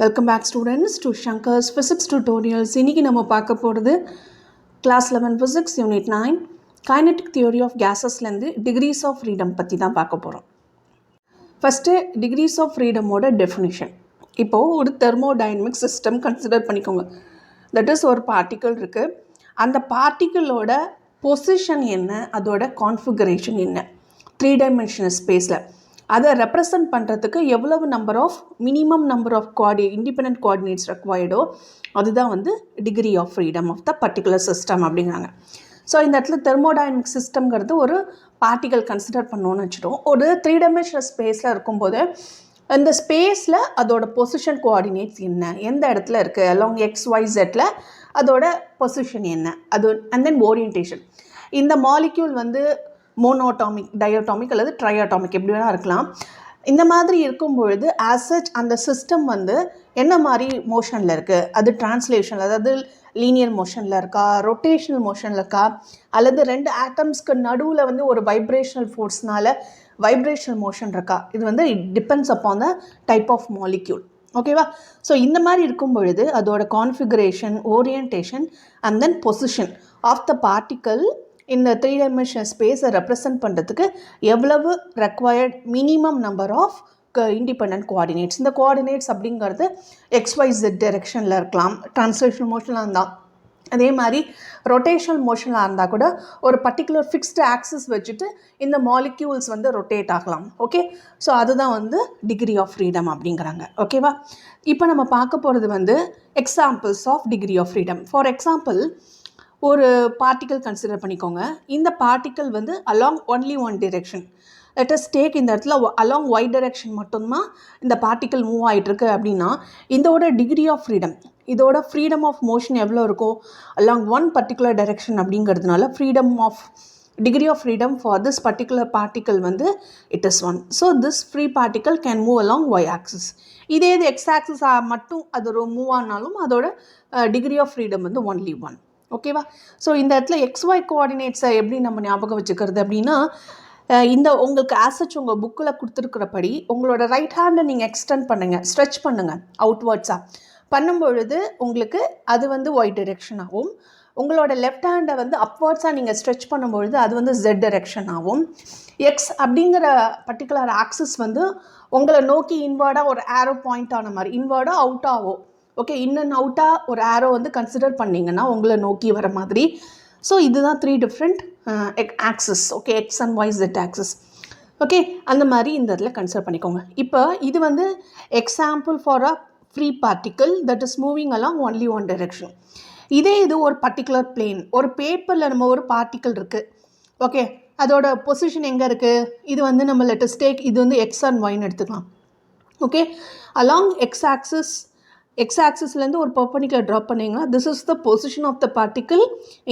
Welcome back students to Shankar's Physics Tutorials. இன்னைக்கு நம்ம பார்க்க போகிறது Class 11 Physics Unit 9 Kinetic Theory of Gasesலேருந்து Degrees of Freedom பற்றி தான் பார்க்க போகிறோம். ஃபஸ்ட்டு Degrees of Freedomோட டெஃபினிஷன். இப்போது ஒரு தெர்மோடைனமிக் சிஸ்டம் கன்சிடர் பண்ணிக்கோங்க. தட் இஸ் ஒரு பார்ட்டிக்கல் இருக்குது. அந்த பார்ட்டிக்கிளோட பொசிஷன் என்ன, அதோட கான்ஃபிகரேஷன் என்ன, 3 dimensional ஸ்பேஸில் அதை ரெப்ரசன்ட் பண்ணுறதுக்கு எவ்வளவு minimum number of independent coordinates ரெக்வயர்டோ அதுதான் வந்து degree of freedom of the particular system அப்படிங்கிறாங்க. ஸோ இந்த இடத்துல தெர்மோடைனமிக் சிஸ்டம்ங்கிறது ஒரு பார்ட்டிகல் கன்சிடர் பண்ணோன்னு வச்சுட்டோம். ஒரு 3 dimensional ஸ்பேஸில் இருக்கும்போது அந்த ஸ்பேஸில் அதோட பொசிஷன் கோஆர்டினேட்ஸ் என்ன, எந்த இடத்துல இருக்குது, அலாங் XYZல அதோட பொசிஷன் என்ன, அது அண்ட் தென் ஓரியன்டேஷன். இந்த மாலிக்யூல் வந்து மோனோட்டாமிக், டயோட்டாமிக் அல்லது ட்ரையாட்டாமிக் எப்படி வேணால் இருக்கலாம். இந்த மாதிரி இருக்கும்பொழுது ஆசச் அந்த சிஸ்டம் வந்து என்ன மாதிரி மோஷனில் இருக்குது, அது டிரான்ஸ்லேஷன் அதாவது லீனியர் மோஷனில் இருக்கா, ரொட்டேஷனல் மோஷனில் இருக்கா, அல்லது 2 ஆட்டம்ஸ்க்கு நடுவில் வந்து ஒரு வைப்ரேஷனல் ஃபோர்ஸ்னால வைப்ரேஷனல் மோஷன் இருக்கா. இது வந்து it depends upon the type of molecule. ஓகேவா? ஸோ இந்த மாதிரி இருக்கும் பொழுது அதோட configuration, orientation and then position of the particle இந்த 3 dimensional ஸ்பேஸை ரெப்ரசன்ட் பண்ணுறதுக்கு எவ்வளவு required minimum number of independent coordinates. இந்த கோஆர்டினேட்ஸ் அப்படிங்கிறது XYZ டைரெக்ஷனில் இருக்கலாம், ட்ரான்ஸ்லேஷனல் மோஷனில் இருந்தால், அதே மாதிரி ரொட்டேஷனல் மோஷனில் இருந்தால் கூட ஒரு பர்டிகுலர் ஃபிக்ஸ்டு ஆக்சிஸ் வச்சுட்டு இந்த மாலிக்யூல்ஸ் வந்து ரொட்டேட் ஆகலாம். ஓகே, ஸோ அதுதான் வந்து டிகிரி ஆஃப் ஃப்ரீடம் அப்படிங்கிறாங்க. ஓகேவா? இப்போ நம்ம பார்க்க போகிறது வந்து examples of degree of freedom. For example, ஒரு பார்ட்டிக்கல் கன்சிடர் பண்ணிக்கோங்க. இந்த பார்ட்டிக்கல் வந்து along only one direction. Let us take இந்த இடத்துல அலாங் ஒய் டைரெக்ஷன் மட்டும்தான் இந்த பார்ட்டிக்கல் மூவ் ஆகிட்டுருக்கு அப்படின்னா இதோட டிகிரி ஆஃப் ஃப்ரீடம், இதோட ஃப்ரீடம் ஆஃப் மோஷன் எவ்வளோ இருக்கும், அலாங் ஒன் பர்டிகுலர் டைரெக்ஷன் அப்படிங்கிறதுனால degree of freedom for this particular particle வந்து it is 1. So this free particle can move along Y axis. இதே இது எக்ஸ் ஆக்சிஸ் மட்டும் அது ஒரு மூவ் ஆனாலும் அதோட டிகிரி ஆஃப் ஃப்ரீடம் வந்து ஒன்லி 1. ஓகேவா? ஸோ இந்த இடத்துல XY கோஆர்டினேட்ஸை எப்படி நம்ம ஞாபகம் வச்சுக்கிறது அப்படின்னா, இந்த உங்களுக்கு ஆசச் உங்கள் புக்கில் கொடுத்துருக்கிறபடி உங்களோட ரைட் ஹேண்டை நீங்கள் எக்ஸ்டெண்ட் பண்ணுங்கள், ஸ்ட்ரெச் பண்ணுங்கள் அவுட்வர்ட்ஸாக. பண்ணும்பொழுது உங்களுக்கு அது வந்து ஒய் டைரெக்ஷன் ஆகும். உங்களோட லெஃப்ட் ஹேண்டை வந்து அப்வர்ட்ஸாக நீங்கள் ஸ்ட்ரெச் பண்ணும்பொழுது அது வந்து Z டைரெக்ஷன் ஆகும். எக்ஸ் அப்படிங்கிற பர்டிகுலர் ஆக்சிஸ் வந்து உங்களை நோக்கி இன்வர்டாக ஒரு ஆரோ பாயிண்ட் ஆன மாதிரி இன்வர்டாக அவுட்டாகும். ஓகே, இன் அண்ட் அவுட்டாக ஒரு ஆரோ வந்து கன்சிடர் பண்ணிங்கன்னா உங்களை நோக்கி வர மாதிரி. ஸோ இதுதான் 3 different axis. Okay, X and Y Z axis. Okay, அந்த மாதிரி இந்த இடத்துல கன்சிடர் பண்ணிக்கோங்க. இப்போ இது வந்து example for a free particle that is moving along only one direction. இதே இது ஒரு பர்டிகுலர் பிளேன், ஒரு பேப்பரில் நம்ம ஒரு பார்ட்டிக்கல் இருக்குது. ஓகே, அதோட பொசிஷன் எங்கே இருக்குது, இது வந்து நம்ம லெட் அஸ் டேக் இது வந்து எக்ஸ் அண்ட் ஒய்ன்னு எடுத்துக்கலாம். ஓகே, அலாங் எக்ஸ் ஆக்சிஸ்லேருந்து ஒரு பர்பெண்டிகுலர் ட்ராப் பண்ணிங்கன்னா this is the position of the particle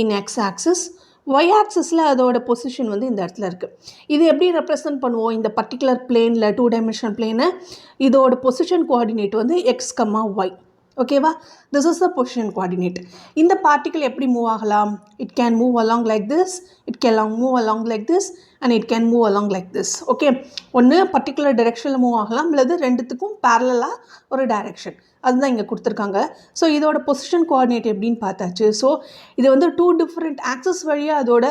in X axis. Y ஆக்சிஸில் அதோட பொசிஷன் வந்து இந்த இடத்துல இருக்குது. இது எப்படி ரெப்ரசன்ட் பண்ணுவோம், இந்த பர்டிகுலர் பிளேனில் 2 dimensional பிளேனை இதோட பொசிஷன் கோஆர்டினேட் வந்து எக்ஸ் கம்மா ஒய். ஓகேவா? This is the position coordinate. இந்த பார்ட்டிக்கல் எப்படி மூவ் ஆகலாம், it can move along like this, it can move along like this and it can move along like this. Okay, ஒன்று particular டைரெக்ஷனில் move ஆகலாம், அல்லது ரெண்டுத்துக்கும் பேரலாக ஒரு டைரெக்ஷன். அதுதான் இங்கே கொடுத்துருக்காங்க. ஸோ இதோட பொசிஷன் கோஆர்டினேட் எப்படின்னு பார்த்தாச்சு. ஸோ இது வந்து 2 different ஆக்சஸ் வழியாக அதோட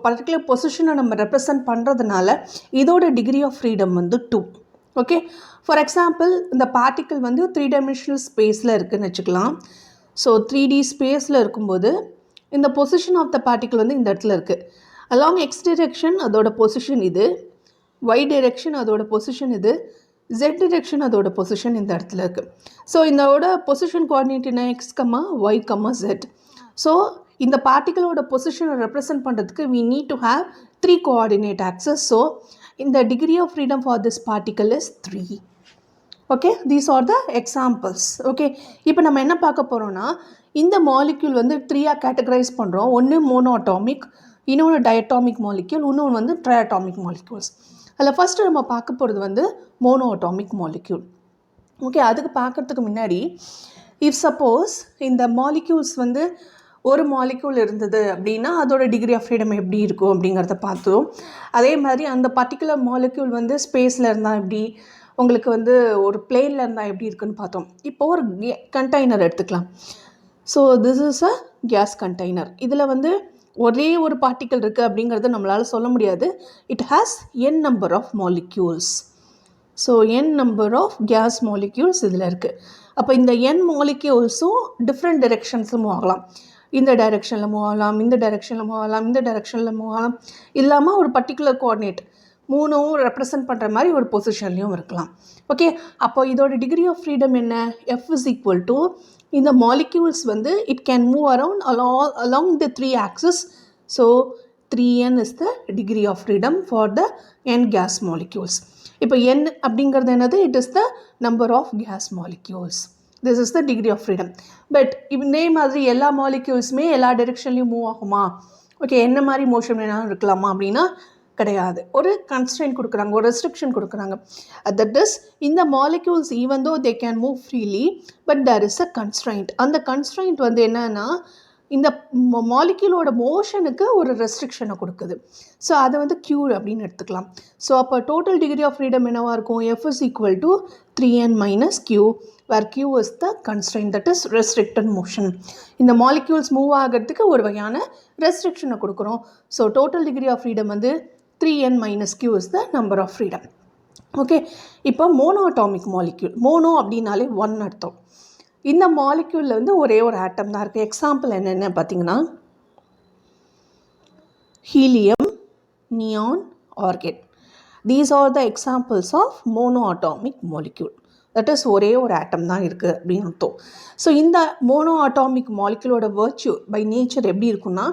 பர்டிகுலர் பொசிஷனை நம்ம ரெப்ரசன்ட் பண்ணுறதுனால இதோட டிகிரி ஆஃப் ஃப்ரீடம் வந்து 2. ஓகே, ஃபார் எக்ஸாம்பிள் இந்த பார்ட்டிக்கல் வந்து 3 dimensional ஸ்பேஸில் இருக்குதுன்னு வச்சுக்கலாம். ஸோ 3D ஸ்பேஸில் இருக்கும்போது இந்த பொசிஷன் ஆஃப் த பார்ட்டிக்கல் வந்து இந்த இடத்துல இருக்குது. அலாங் எக்ஸ் டைரெக்ஷன் அதோட பொசிஷன் இது, ஒய் டைரெக்ஷன் அதோட பொசிஷன் இது, Z டைரெக்ஷன் அதோட பொசிஷன் இந்த இடத்துல இருக்குது. ஸோ இதோட பொசிஷன் கோஆர்டினேட் என்ன, எக்ஸ் கம்மா ஒய் கம்மா Z. ஸோ இந்த பார்ட்டிக்கலோட பொசிஷனை ரெப்ரசன்ட் பண்ணுறதுக்கு we need to have 3 coordinate axes. So இந்த degree of freedom for this particle is 3. Okay, these are the examples. Okay, இப்போ நம்ம என்ன பார்க்க போகிறோம்னா, இந்த மாலிக்யூல் வந்து 3ஆக கேட்டகரைஸ் பண்ணுறோம். ஒன்று மோனோஅட்டாமிக், இன்னொன்று டயட்டாமிக் மாலிக்யூல், இன்னொன்று வந்து ட்ரையாட்டாமிக் மாலிக்யூல்ஸ். அதில் ஃபஸ்ட்டு நம்ம பார்க்க போகிறது வந்து மோனோஅட்டாமிக் மாலிக்யூல். ஓகே, அதுக்கு பார்க்குறதுக்கு முன்னாடி இஃப் சப்போஸ் இந்த மாலிக்யூல்ஸ் வந்து ஒரு மாலிக்யூல் இருந்தது அப்படின்னா அதோட டிகிரி ஆஃப் ஃப்ரீடம் எப்படி இருக்கும் அப்படிங்கிறத பார்த்தோம். அதே மாதிரி அந்த பர்டிகுலர் மாலிக்யூல் வந்து ஸ்பேஸில் இருந்தால் எப்படி, உங்களுக்கு வந்து ஒரு பிளேனில் இருந்தால் எப்படி இருக்குன்னு பார்த்தோம். இப்போ ஒரு கண்டெய்னர் எடுத்துக்கலாம். So this is a gas container. இதில் வந்து ஒரே ஒரு பார்ட்டிக்கல் இருக்குது அப்படிங்கிறத நம்மளால் சொல்ல முடியாது. It has n number of molecules. So n number of gas molecules இதில் இருக்குது. அப்போ இந்த n மாலிக்யூல்ஸும் டிஃப்ரெண்ட் டைரெக்ஷன்ஸில் மூவ் ஆகலாம். இந்த டைரெக்ஷனில் மூவ் ஆகலாம், இந்த டைரெக்ஷனில் மூவ் ஆகலாம், இந்த டைரெக்ஷனில் மூவ் ஆகலாம். இல்லாமல் ஒரு பர்டிகுலர் கோஆர்டினேட் மூணும் ரெப்ரசன்ட் பண்ணுற மாதிரி ஒரு பொசிஷன்லையும் இருக்கலாம். ஓகே, அப்போ இதோட டிகிரி ஆஃப் ஃப்ரீடம் என்ன? F is equal to இந்த மாலிக்யூல்ஸ் வந்து it can move around along the 3 axis. So 3n is the degree of freedom for the n gas molecules. இப்போ n அப்படிங்கிறது என்னது? It is the number of gas molecules. This is the degree of freedom. But இதே மாதிரி எல்லா மாலிக்யூல்ஸுமே எல்லா டைரெக்ஷன்லையும் move ஆகுமா? Okay, என்ன மாதிரி மோஷன் வேணாலும் இருக்கலாமா அப்படின்னா கிடையாது. ஒரு கன்ஸ்ட்ரெயின்ட் கொடுக்குறாங்க, ஒரு ரெஸ்ட்ரிக்ஷன் கொடுக்குறாங்க. தட் இஸ் இந்த molecules even though they can move freely but there is a constraint. அந்த கன்ஸ்ட்ரெயின்ட் வந்து என்னன்னா இந்த மாலிக்யூலோட மோஷனுக்கு ஒரு ரெஸ்ட்ரிக்ஷனை கொடுக்குது. ஸோ அதை வந்து Q அப்படின்னு எடுத்துக்கலாம். ஸோ அப்போ டோட்டல் டிகிரி ஆஃப் ஃப்ரீடம் என்னவாக இருக்கும்? F is equal to 3n minus Q, where Q is the constraint, that is restricted motion. இந்த மாலிக்யூல்ஸ் மூவ் ஆகிறதுக்கு ஒரு வகையான ரெஸ்ட்ரிக்ஷனை கொடுக்குறோம். So total degree of freedom வந்து 3n minus Q is the number of freedom. Okay, இப்போ monoatomic molecule. Mono அப்படின்னாலே one அர்த்தம். இந்த மாலிக்யூலில் வந்து ஒரே ஒரு ஆட்டம் தான் இருக்குது. எக்ஸாம்பிள் என்னென்ன பார்த்தீங்கன்னா helium, neon, argon. These are the examples of monoatomic molecule. That is ஒரே ஒரு ஆட்டம் தான் இருக்குது அப்படின்னு அர்த்தம். ஸோ இந்த மோனோ அட்டாமிக் மாலிகுலோட வர்ச்சு பை நேச்சர் எப்படி இருக்குன்னா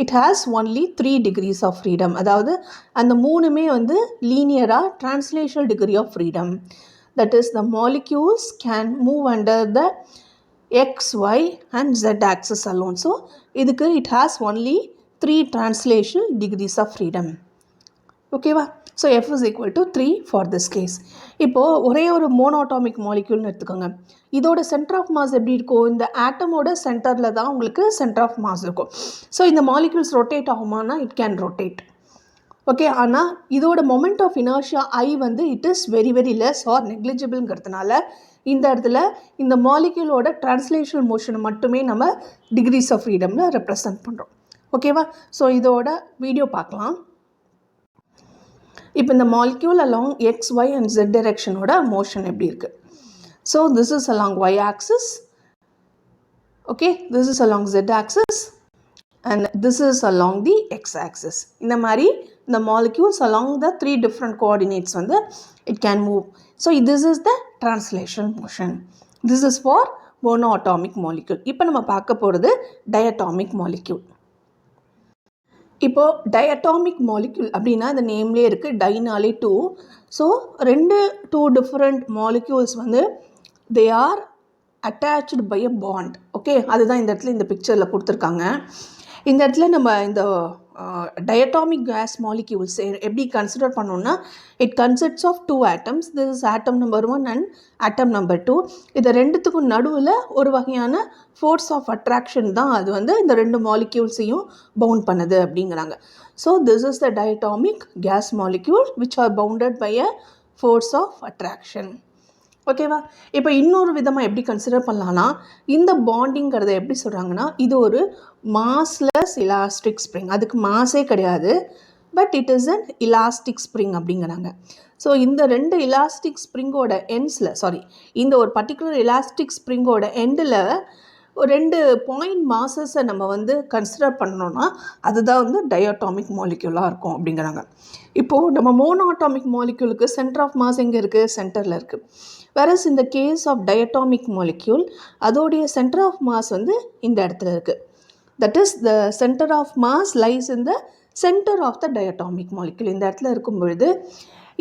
it has only 3 degrees of freedom. அதாவது அந்த மூணுமே வந்து லீனியராக translational degree of freedom. That is the molecules can move under the x, y and z axis alone. So இதுக்கு it has only 3 translational degrees of freedom. ஓகேவா? So F is equal to 3 for this case. இப்போது ஒரே ஒரு மோனோஅட்டாமிக் மாலிக்யூல்னு எடுத்துக்கோங்க. இதோட centre of mass எப்படி இருக்கும்? இந்த ஆட்டமோட சென்டரில் தான் உங்களுக்கு சென்டர் ஆஃப் மாஸ் இருக்கும். ஸோ இந்த மாலிக்யூல்ஸ் ரொட்டேட் ஆகுமானா இட் கேன் ரொட்டேட். ஓகே, ஆனால் இதோட மொமெண்ட் ஆஃப் இனர்ஷியா I வந்து it is very very less or நெக்லிஜிபிள்ங்கிறதுனால இந்த இடத்துல இந்த மாலிக்யூலோட ட்ரான்ஸ்லேஷனல் மோஷனை மட்டுமே நம்ம டிகிரிஸ் ஆஃப் ஃப்ரீடமில் ரெப்ரசன்ட் பண்ணுறோம். ஓகேவா? ஸோ இதோட வீடியோ பார்க்கலாம். இப்போ இந்த molecule along x, y and z டைரெக்ஷனோட மோஷன் எப்படி இருக்குது? So this is along y axis. Okay, this is along z axis and this is along the x axis. இந்த மாதிரி இந்த molecules along the 3 different coordinates வந்து it can move. So this is the translation motion. This is for monoatomic molecule. இப்போ நம்ம பார்க்க போகிறது diatomic molecule. இப்போ diatomic molecule அப்படின்னா இந்த நேம்லேயே இருக்குது, டைனாலே 2. ஸோ 2 different molecules வந்து they are attached by a bond. Okay, அதுதான் இந்த இடத்துல இந்த பிக்சரில் கொடுத்துருக்காங்க. இந்த இடத்துல நம்ம இந்த diatomic gas molecules எப்படி கன்சிடர் பண்ணோம்னா it consists of 2 atoms. This is atom number 1 and atom number 2. இது ரெண்டுத்துக்கும் நடுவில் ஒரு வகையான ஃபோர்ஸ் ஆஃப் அட்ராக்ஷன் தான் அது வந்து இந்த 2 மாலிக்யூல்ஸையும் பவுண்ட் பண்ணுது அப்படிங்கிறாங்க. So this is the diatomic gas molecule which are bounded by a force of attraction. ஓகேவா? இப்போ இன்னொரு விதமாக எப்படி கன்சிடர் பண்ணலான்னா இந்த பாண்டிங்கிறத எப்படி சொல்கிறாங்கன்னா இது ஒரு மாஸ்லெஸ் இலாஸ்டிக் ஸ்ப்ரிங். அதுக்கு மாஸே கிடையாது, but it is an elastic spring அப்படிங்கிறாங்க. ஸோ இந்த 2 இலாஸ்டிக் ஸ்ப்ரிங்கோட எண்ட்ஸில் இந்த ஒரு பர்டிகுலர் இலாஸ்டிக் ஸ்ப்ரிங்கோட எண்டில் 2 பாயிண்ட் மாசஸை நம்ம வந்து கன்சிடர் பண்ணோன்னா அதுதான் வந்து டயட்டாமிக் மாலிக்யூலாக இருக்கும் அப்படிங்கிறாங்க. இப்போது நம்ம மோனோஅட்டாமிக் மாலிக்யூலுக்கு சென்டர் ஆஃப் மாஸ் எங்கே இருக்குது? சென்டரில் இருக்குது. whereas in the case of diatomic molecule அதோடைய சென்டர் ஆஃப் மாஸ் வந்து இந்த இடத்துல இருக்குது. that is the center of mass lies in the center of the diatomic molecule. இந்த இடத்துல இருக்கும் பொழுது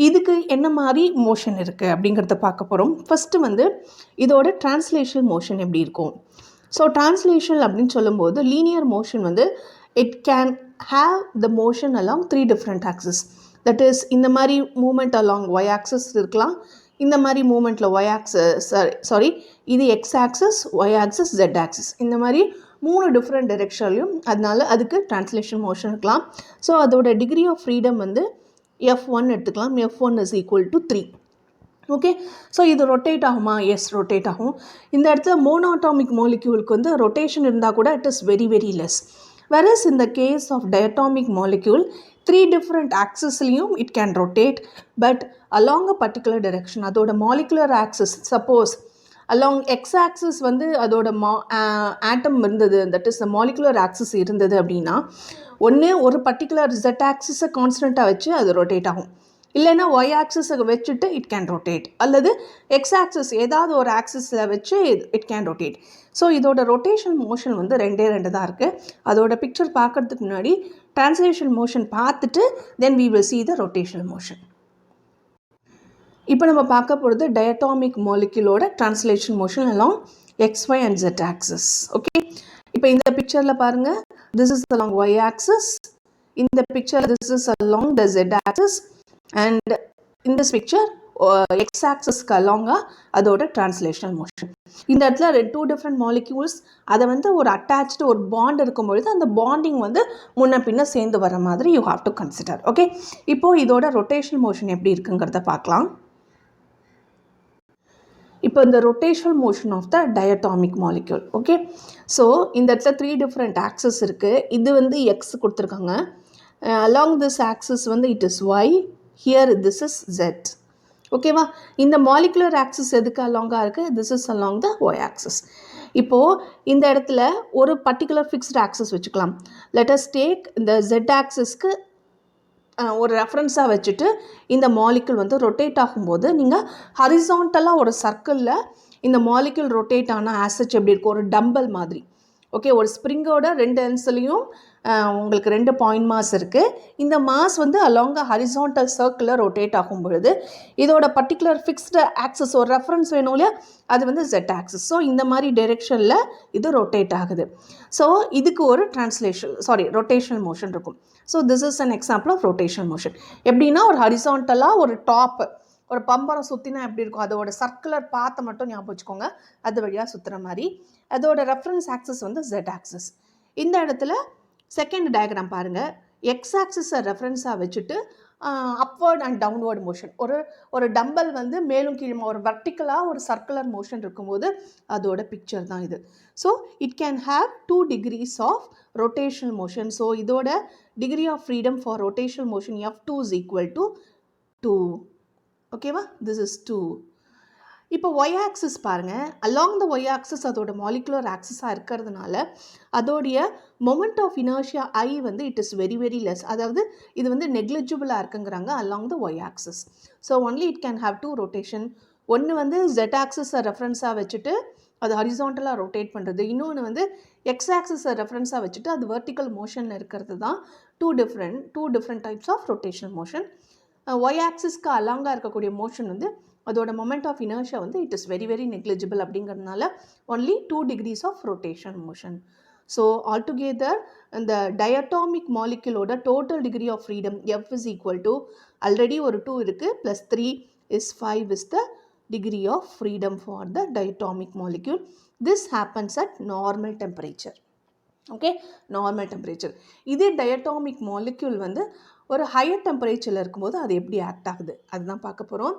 இதுக்கு என்ன மாதிரி மோஷன் இருக்குது அப்படிங்கிறத பார்க்க போகிறோம். ஃபஸ்ட்டு வந்து இதோட டிரான்ஸ்லேஷனல் மோஷன் எப்படி இருக்கும்? ஸோ டிரான்ஸ்லேஷன் அப்படின்னு சொல்லும்போது லீனியர் மோஷன் வந்து it can have the motion along 3 different axes. That is இந்த மாதிரி மூமெண்ட் அலாங் y axis இருக்கலாம், இந்த மாதிரி மூமெண்ட்டில் y axis இது x axis, y axis, z axis, இந்த மாதிரி 3 டிஃப்ரெண்ட் டைரெக்ஷன்லையும் அதனால அதுக்கு டிரான்ஸ்லேஷன் மோஷன் இருக்கலாம். ஸோ அதோட டிகிரி ஆஃப் ஃப்ரீடம் வந்து F1 எடுத்துக்கலாம். F1 is equal to 3. Okay. So இது ரொட்டேட் ஆகுமா? எஸ், ரொட்டேட் ஆகும். இந்த இடத்துல மோனோஅட்டாமிக் மாலிக்யூலுக்கு வந்து ரொட்டேஷன் இருந்தால் கூட it is very very less. whereas in the case of diatomic molecule 3 different axisலையும் it can rotate but along a particular direction. அதோட molecular axis suppose along x axis வந்து அதோட atom இருந்தது, that is the molecular axis இருந்தது அப்படின்னா ஒன்று ஒரு particular z axis கான்ஸ்டண்ட்டாக வச்சு அது ரொட்டேட் ஆகும், இல்லைன்னா ஒய் ஆக்சிஸை வச்சுட்டு இட் கேன் ரொட்டேட், அல்லது எக்ஸ் ஆக்சிஸ் ஏதாவது ஒரு ஆக்சிஸில் வச்சு இட் கேன் ரொட்டேட். ஸோ இதோட ரொட்டேஷன் மோஷன் வந்து ரெண்டு தான் இருக்குது. அதோட பிக்சர் பார்க்கறதுக்கு முன்னாடி டிரான்ஸ்லேஷன் மோஷன் பார்த்துட்டு then we will see the rotational motion. இப்போ நம்ம பார்க்க போகிறது டயட்டாமிக் மாலிக்யூலோட translation motion along X Y and Z axis. Okay, இப்போ இந்த பிக்சரில் பாருங்கள், this is along Y axis, இந்த picture this is along the Z axis, and in this picture x axis along அதோட translational motion. இந்த இடத்துல two different molecules அதை வந்து ஒரு attached ஒரு bond இருக்கும்பொழுது அந்த bonding வந்து முன்ன பின்ன சேர்ந்து வர மாதிரி you have to consider. Okay, இப்போ இதோட rotational motion எப்படி இருக்குங்கிறத பார்க்கலாம். இப்போ இந்த rotational motion of the diatomic molecule. Okay, so இந்த இடத்துல 3 different axis இருக்குது. இது வந்து x கொடுத்துருக்காங்க, along this axis வந்து it is y, here this is z. ஓகேவா, இந்த மாலிகுலர் ஆக்சிஸ் எதுக்கு அலாங்காக இருக்குது? This is along the Y axis. இப்போது இந்த இடத்துல ஒரு பர்டிகுலர் ஃபிக்ஸ்டு ஆக்சிஸ் வச்சுக்கலாம். லெட் அஸ் டேக் இந்த z ஆக்சிஸ்க்கு ஒரு ரெஃபரன்ஸாக வச்சுட்டு இந்த மாலிகுல் வந்து ரொட்டேட் ஆகும்போது நீங்கள் ஹரிசான்டலாக ஒரு சர்க்கிளில் இந்த மாலிகுல் ரொட்டேட் ஆனால் ஆசச் எப்படி இருக்கும்? ஒரு டம்பல் மாதிரி. ஓகே, ஒரு ஸ்ப்ரிங்கோட 2 எண்ட்ஸ்லையும் உங்களுக்கு 2 பாயிண்ட் மாஸ் இருக்குது. இந்த மாஸ் வந்து அலாங் ஹரிசான்டல் சர்க்கிளில் ரொட்டேட் ஆகும் பொழுது இதோட பர்டிகுலர் ஃபிக்ஸ்டு ஆக்சிஸ் ஒரு ரெஃபரன்ஸ் வேணும் இல்லையா, அது வந்து ஜெட் ஆக்சிஸ். ஸோ இந்த மாதிரி டைரெக்ஷனில் இது ரொட்டேட் ஆகுது. ஸோ இதுக்கு ஒரு ரொட்டேஷனல் மோஷன் இருக்கும். So this is an example of rotational motion. எப்படின்னா ஒரு ஹரிசான்டலாக ஒரு டாப் ஒரு பம்பரம் சுற்றினா எப்படி இருக்கும், அதோட சர்க்குலர் பாத்தை மட்டும் ஞாபகம் வச்சுக்கோங்க, அது வழியாக சுற்றுற மாதிரி. அதோட ரெஃபரன்ஸ் ஆக்சிஸ் வந்து ஜெட் ஆக்சிஸ். இந்த இடத்துல செகண்ட் டயக்ராம் பாருங்கள், எக்ஸ் ஆக்சிஸை ரெஃபரன்ஸாக வச்சுட்டு அப்வர்ட் அண்ட் டவுன்வர்ட் மோஷன், ஒரு டம்பல் வந்து மேலும் கீழுமா ஒரு வர்டிக்கலாக ஒரு சர்க்குலர் மோஷன் இருக்கும்போது அதோட பிக்சர் தான் இது. So it can have 2 degrees of rotational motion. So இதோட degree of freedom for rotational motion F2 is equal to 2. ஓகேவா, திஸ் இஸ் 2. இப்போ ஒய் ஆக்சிஸ் பாருங்கள், அலாங் த ஒய் ஆக்சிஸ் அதோட மாலிகுலர் ஆக்சிஸாக இருக்கிறதுனால அதோடைய மொமெண்ட் ஆஃப் இனர்ஷியா ஐ வந்து it is very very less. அதாவது இது வந்து நெக்லிஜிபிளாக இருக்குங்கிறாங்க along the Y axis. So only it can have 2 rotation. ஒன்று வந்து ஜெட் ஆக்சிஸை ரெஃபரன்ஸாக வச்சுட்டு அது ஹரிசான்டலாக ரொட்டேட் பண்ணுறது, இன்னொன்று வந்து எக்ஸ் ஆக்சிஸை ரெஃபரன்ஸாக வச்சுட்டு அது வெர்டிக்கல் மோஷனில் இருக்கிறது தான் two different types of rotational motion. Y ஆக்சிஸ்க்கு அலாங்காக இருக்கக்கூடிய மோஷன் வந்து அதோட மொமெண்ட் ஆஃப் இனர்ஷியா வந்து it is very very negligible அப்படிங்கிறதுனால only 2 degrees of rotation motion. So altogether இந்த டயட்டாமிக் மாலிகுலோட total degree of freedom F is equal to already ஒரு 2 இருக்குது plus 3 is 5 is the degree of freedom for the diatomic molecule. This happens at normal temperature. Okay, normal temperature. இதே diatomic molecule வந்து ஒரு higher டெம்பரேச்சரில் இருக்கும்போது அது எப்படி act ஆகுது அதுதான் பார்க்க போகிறோம்.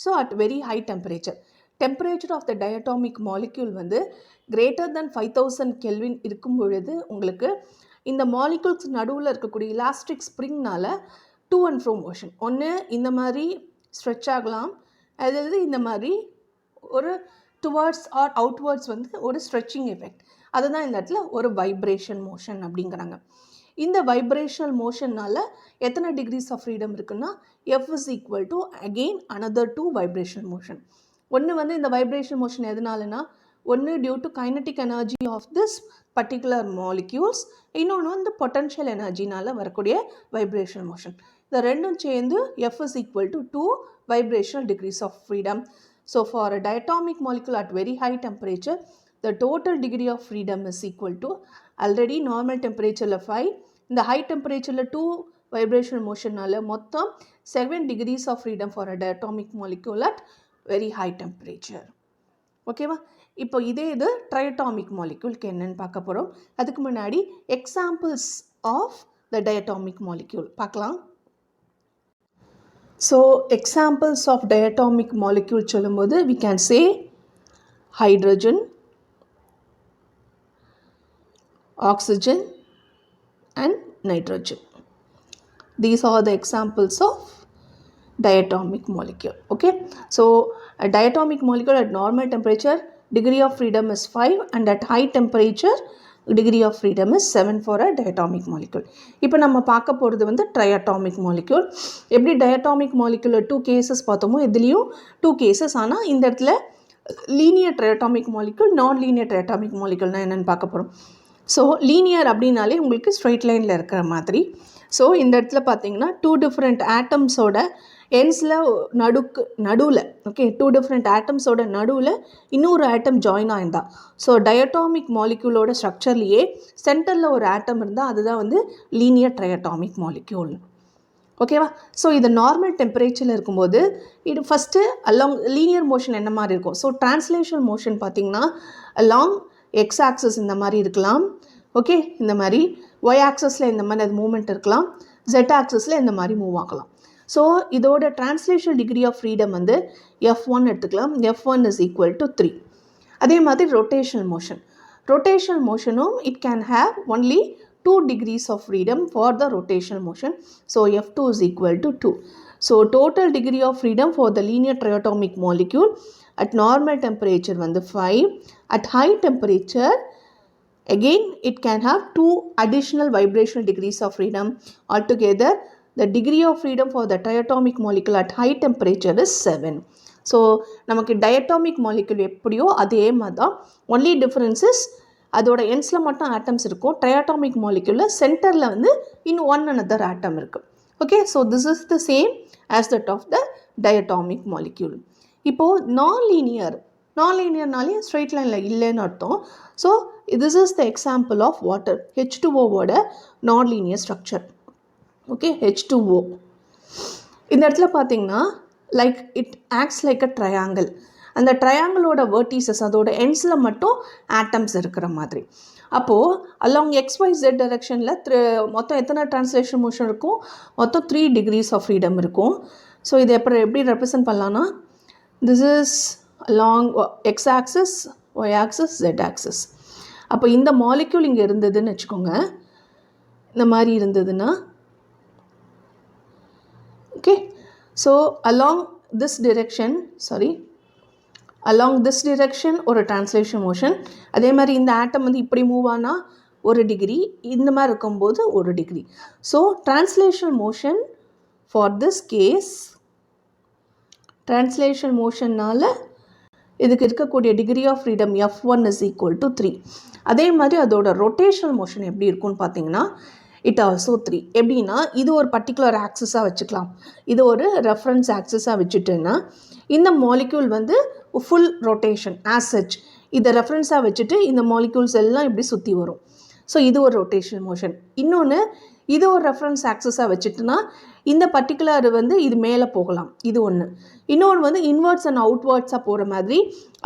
So at very high temperature of the diatomic molecule வந்து கிரேட்டர் தென் 5000 Kelvin இருக்கும் பொழுது உங்களுக்கு இந்த மாலிக்யூல்ஸ் நடுவில் இருக்கக்கூடிய எலாஸ்டிக் ஸ்ப்ரிங்னால் டூ அண்ட் ஃப்ரோ மோஷன், ஒன்று இந்த மாதிரி ஸ்ட்ரெச் ஆகலாம், அதாவது இந்த மாதிரி ஒரு டுவர்ட்ஸ் ஆர் அவுட்வர்ட்ஸ் வந்து ஒரு ஸ்ட்ரெச்சிங் எஃபெக்ட். அதுதான் இந்த இடத்துல ஒரு வைப்ரேஷன் மோஷன் அப்படிங்கிறாங்க. இந்த வைப்ரேஷனல் மோஷன்னால் எத்தனை டிகிரிஸ் ஆஃப் ஃப்ரீடம் இருக்குன்னா F is equal to again another 2 vibration motion. ஒன்று வந்து இந்த வைப்ரேஷன் மோஷன் எதனாலனா ஒன்று due to kinetic energy of this particular molecules, இன்னொன்று வந்து பொட்டன்ஷியல் எனர்ஜினால் வரக்கூடிய வைப்ரேஷன் மோஷன். இந்த ரெண்டும் சேர்ந்து F is equal to 2 vibrational degrees of freedom. So for a diatomic molecule at very high temperature, the total degree of freedom is equal to already normal temperature 5, இந்த high temperature 2 vibrational motionனால மொத்தம் 7 degrees of freedom for a diatomic molecule at very high temperature. ஓகேவா, இப்போ இதே இது ட்ரைஅட்டாமிக் மாலிக்யூலுக்கு என்னன்னு பார்க்க போகிறோம். அதுக்கு முன்னாடி examples of the diatomic molecule பார்க்கலாம். So examples of diatomic molecule சொல்லும்போது we can say hydrogen, oxygen and nitrogen. These are the examples of diatomic molecule. Okay, so a diatomic molecule at normal temperature degree of freedom is 5 and at high temperature degree of freedom is 7 for a diatomic molecule. இப்போ நம்ம பார்க்க போகிறது வந்து triatomic molecule. எப்படி diatomic molecule 2 cases பார்த்தோமோ இதுலேயும் 2 cases, ஆனால் இந்த இடத்துல லீனியர் triatomic molecule, நான் லீனியர் triatomic moleculeனா என்னென்னு பார்க்க போகிறோம். ஸோ லீனியர் அப்படின்னாலே உங்களுக்கு ஸ்ட்ரைட் லைனில் இருக்கிற மாதிரி. ஸோ இந்த இடத்துல பார்த்தீங்கன்னா 2 டிஃப்ரெண்ட் ஆட்டம்ஸோட எண்ட்ஸில் நடுவில் ஓகே 2 டிஃப்ரெண்ட் ஆட்டம்ஸோட நடுவில் இன்னொரு ஆட்டம் ஜாயின் ஆயிருந்தா ஸோ டயட்டாமிக் மாலிக்யூலோட ஸ்ட்ரக்சர்லேயே சென்டரில் ஒரு ஆட்டம் இருந்தால் அதுதான் வந்து லீனியர் ட்ரையட்டாமிக் மாலிக்யூல். ஓகேவா? ஸோ இது நார்மல் டெம்பரேச்சரில் இருக்கும்போது இது ஃபஸ்ட்டு அலாங் லீனியர் மோஷன் என்ன மாதிரி இருக்கும். ஸோ டிரான்ஸ்லேஷன் மோஷன் பார்த்திங்கன்னா அலாங் எக்ஸ் ஆக்சஸ் இந்த மாதிரி இருக்கலாம். ஓகே, இந்த மாதிரி ஒய் ஆக்சஸில் இந்த மாதிரி அது மூமெண்ட் இருக்கலாம். ஜெட் ஆக்சஸில் இந்த மாதிரி மூவ் ஆகலாம். ஸோ இதோட டிரான்ஸ்லேஷன் டிகிரி ஆஃப் ஃப்ரீடம் வந்து F1 எடுத்துக்கலாம். F1 is equal to 3. அதே மாதிரி ரொட்டேஷனல் மோஷனும் it can have only 2 degrees of freedom for the rotational motion. So F2 is equal to 2. So total degree of freedom for the linear triatomic molecule at normal temperature வந்து 5. At high temperature again it can have 2 additional vibrational degrees of freedom. Altogether the degree of freedom for the triatomic molecule at high temperature is 7. So நமக்கு diatomic molecule எப்படியோ அதே மாதிரி தான். only difference is அதோட எண்ட்ஸில் மட்டும் atoms இருக்கும். ட்ரையாட்டாமிக் மாலிக்யூலில் சென்டரில் வந்து இன்னும் ஒன் another ஆட்டம் இருக்குது. Okay, so this is the same as that of the diatomic molecule. இப்போது நான் லீனியர்னாலே ஸ்ட்ரெயிட் லைனில் இல்லைன்னு அர்த்தம். So this is the example of water. H2Oவோட non linear structure. Okay, H2O இந்த இடத்துல பார்த்தீங்கன்னா like it acts like a triangle. அந்த ட்ரையாங்கிளோட வெர்டிசஸ் அதோட எண்ட்ஸில் மட்டும் ஆட்டம்ஸ் இருக்கிற மாதிரி. அப்போது அலாங் XYZ டைரெக்ஷனில் மொத்தம் எத்தனை ட்ரான்ஸ்லேஷன் மோஷன் இருக்கும்? மொத்தம் 3 degrees ஆஃப் ஃப்ரீடம் இருக்கும். ஸோ இதை எப்படி ரெப்ரசன்ட் பண்ணலான்னா this is along X access, Y access, Z access. அப்போ இந்த மாலிக்யூல் இங்கே இருந்ததுன்னு வச்சுக்கோங்க. இந்த மாதிரி இருந்ததுன்னா okay, so along this direction ஒரு டிரான்ஸ்லேஷன் மோஷன். அதே மாதிரி இந்த ஆட்டம் வந்து இப்படி மூவ் ஆனால் 1 degree, இந்த மாதிரி இருக்கும்போது 1 degree. So translation motion for this case translation மோஷன்னால் இதுக்கு இருக்கக்கூடிய degree of freedom F1 is equal to 3. அதே மாதிரி அதோட ரொட்டேஷனல் மோஷன் எப்படி இருக்குன்னு பார்த்தீங்கன்னா இட் ஆல்சோ 3. எப்படின்னா இது ஒரு பர்டிகுலர் ஆக்சஸாக வச்சுக்கலாம், இது ஒரு ரெஃபரன்ஸ் ஆக்சஸாக வச்சுட்டேன்னா இந்த மாலிக்யூல் வந்து ஃபுல் ரொட்டேஷன் ஆஸ் சச் இதை ரெஃபரன்ஸாக வச்சுட்டு இந்த மாலிக்யூல்ஸ் எல்லாம் இப்படி சுற்றி வரும். ஸோ இது ஒரு ரொட்டேஷன் மோஷன். இன்னொன்று இது ஒரு ரெஃபரன்ஸ் ஆக்சஸாக வச்சுட்டுனா இந்த பர்டிகுலர் வந்து இது மேலே போகலாம், இது ஒன்று. இன்னொன்று வந்து இன்வர்ட்ஸ் அண்ட் அவுட்வர்ட்ஸாக போகிற மாதிரி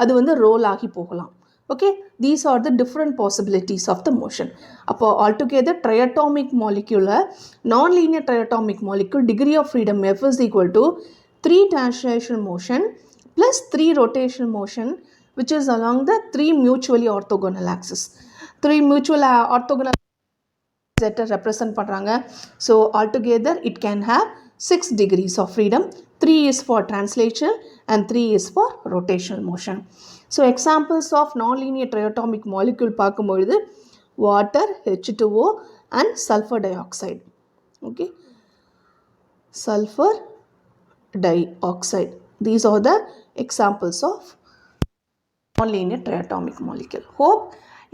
அது வந்து ரோல் ஆகி போகலாம். Okay, these are the different possibilities of the motion. அப்போ altogether triatomic molecule, non-linear triatomic molecule degree of freedom F is equal to 3 translational motion plus 3 rotational motion which is along the 3 mutually orthogonal axis. 3 mutual orthogonal that represent பண்ணுறாங்க. So altogether it can have 6 degrees of freedom. 3 is for translation and 3 is for rotational motion. So examples of non-linear triatomic molecule பார்க்கும்பொழுது water, H2O and sulfur dioxide. Okay, sulfur dioxide. These are the examples of non-linear triatomic molecule. Hope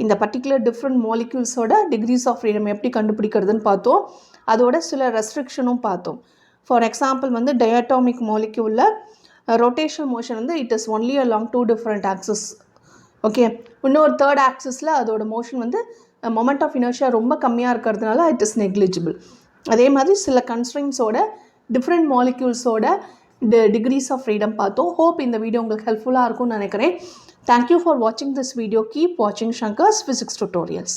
இந்த particular different மாலிக்யூல்ஸோட degrees of freedom எப்படி கண்டுபிடிக்கிறதுன்னு பார்த்தோம். அதோட சில ரெஸ்ட்ரிக்ஷனும் பார்த்தோம். ஃபார் எக்ஸாம்பிள் வந்து டயட்டாமிக் மாலிக்யூலில் ரொட்டேஷனல் மோஷன் வந்து it is only along 2 different axis. Okay, இன்னொரு 3rd ஆக்சிஸில் அதோட மோஷன் வந்து மொமெண்ட் ஆஃப் இனர்ஷியா ரொம்ப கம்மியாக இருக்கிறதுனால இட் இஸ் நெக்லிஜிபிள். அதே மாதிரி சில கன்ஸ்ட்ரெயின்ஸோட டிஃப்ரெண்ட் மாலிக்யூல்ஸோட டிகிரிஸ் ஆஃப் ஃப்ரீடம் பார்த்தோம். ஹோப் இந்த வீடியோ உங்களுக்கு ஹெல்ப்ஃபுல்லாக இருக்கும்னு நினைக்கிறேன். Thank you for watching this video. Keep watching Shankar's Physics Tutorials.